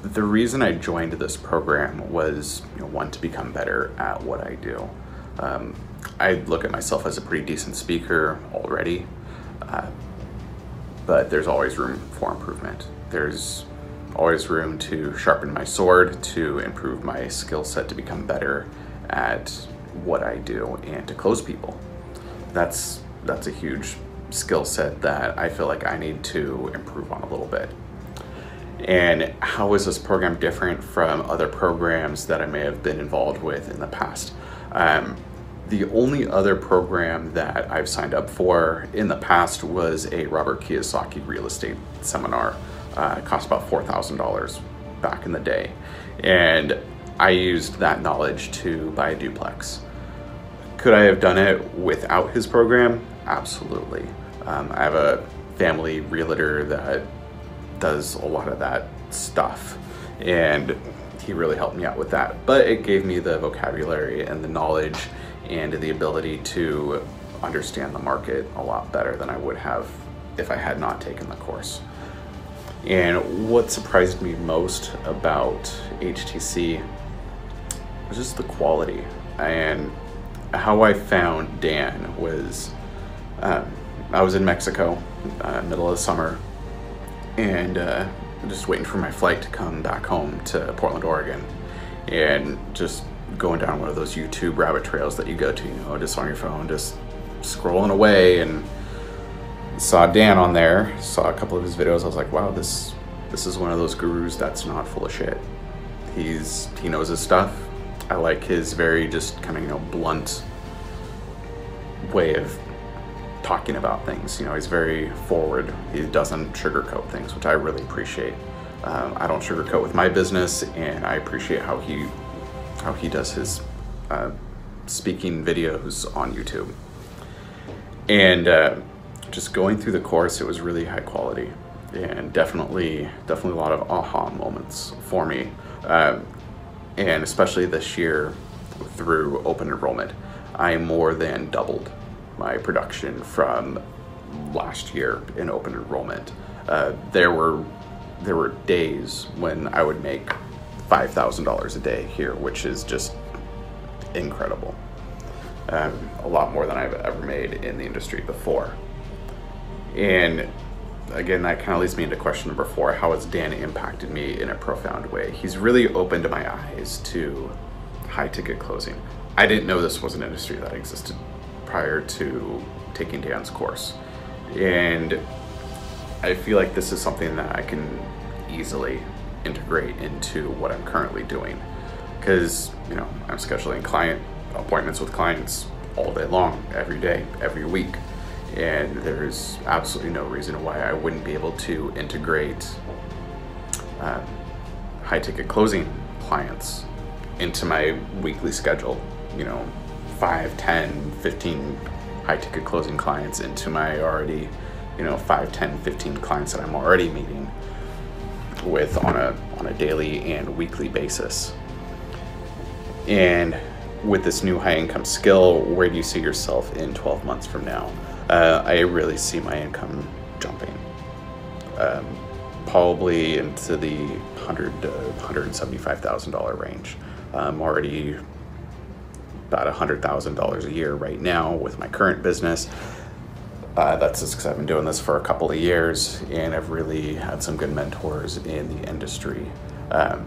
The reason I joined this program was, one, to become better at what I do. I look at myself as a pretty decent speaker already, but there's always room for improvement. There's always room to sharpen my sword, to improve my skill set, to become better at what I do, and to close people. That's a huge skill set that I feel like I need to improve on a little bit. And how is this program different from other programs that I may have been involved with in the past? The only other program that I've signed up for in the past was a Robert Kiyosaki real estate seminar. It cost about $4,000 back in the day. And I used that knowledge to buy a duplex. Could I have done it without his program? Absolutely. I have a family realtor that does a lot of that stuff, and he really helped me out with that. But it gave me the vocabulary and the knowledge and the ability to understand the market a lot better than I would have if I had not taken the course. And what surprised me most about HTC was just the quality. And how I found Dan was, I was in Mexico, middle of the summer, and just waiting for my flight to come back home to Portland, Oregon, and just going down one of those YouTube rabbit trails that you go to, just on your phone, just scrolling away, and saw Dan on there, saw a couple of his videos. I was like, wow, this is one of those gurus that's not full of shit. He knows his stuff. I like his very just kind of, blunt way of talking about things. He's very forward. He doesn't sugarcoat things, which I really appreciate. I don't sugarcoat with my business, and I appreciate how he does his speaking videos on YouTube. And just going through the course, it was really high quality, and definitely a lot of aha moments for me. And especially this year through open enrollment, I more than doubled my production from last year in open enrollment. There were days when I would make $5,000 a day here, which is just incredible. A lot more than I've ever made in the industry before. And again, that kind of leads me into question number 4. How has Dan impacted me in a profound way? He's really opened my eyes to high ticket closing. I didn't know this was an industry that existed prior to taking Dan's course. And I feel like this is something that I can easily integrate into what I'm currently doing. Because, I'm scheduling client appointments with clients all day long, every day, every week. And there's absolutely no reason why I wouldn't be able to integrate high ticket closing clients into my weekly schedule. 5, 10, 15 high ticket closing clients into my already, 5, 10, 15 clients that I'm already meeting with on a daily and weekly basis. And with this new high income skill, where do you see yourself in 12 months from now? I really see my income jumping, probably into the $100,000 to $175,000 range. I'm already about $100,000 a year right now with my current business. That's just because I've been doing this for a couple of years, and I've really had some good mentors in the industry. And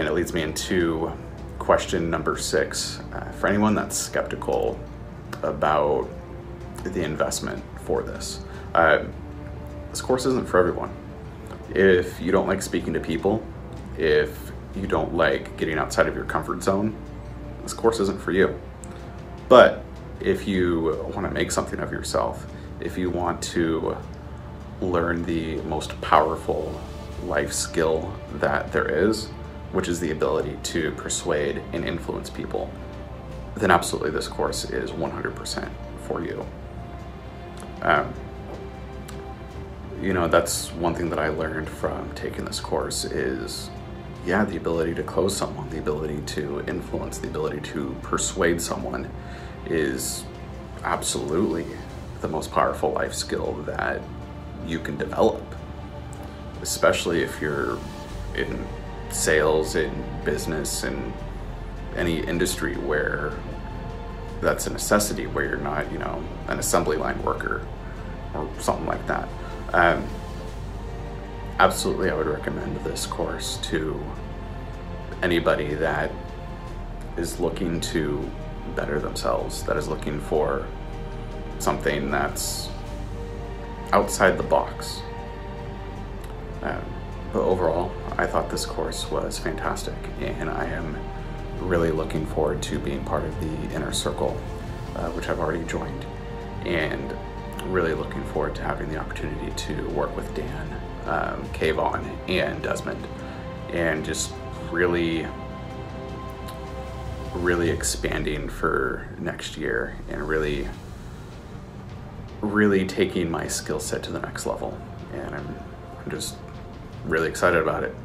it leads me into question number 6. For anyone that's skeptical about the investment for this course isn't for everyone. If you don't like speaking to people, if you don't like getting outside of your comfort zone, this course isn't for you. But if you want to make something of yourself, if you want to learn the most powerful life skill that there is, which is the ability to persuade and influence people, then absolutely this course is 100% for you. That's one thing that I learned from taking this course is, the ability to close someone, the ability to influence, the ability to persuade someone is absolutely the most powerful life skill that you can develop, especially if you're in sales, in business, in any industry where that's a necessity, where you're not, you know, an assembly line worker or something like that. Absolutely, I would recommend this course to anybody that is looking to better themselves, that is looking for something that's outside the box. But overall, I thought this course was fantastic, and I am really looking forward to being part of the inner circle, which I've already joined, and really looking forward to having the opportunity to work with Dan, Kayvon, and Desmond, and just really expanding for next year, and really taking my skill set to the next level. And I'm just really excited about it.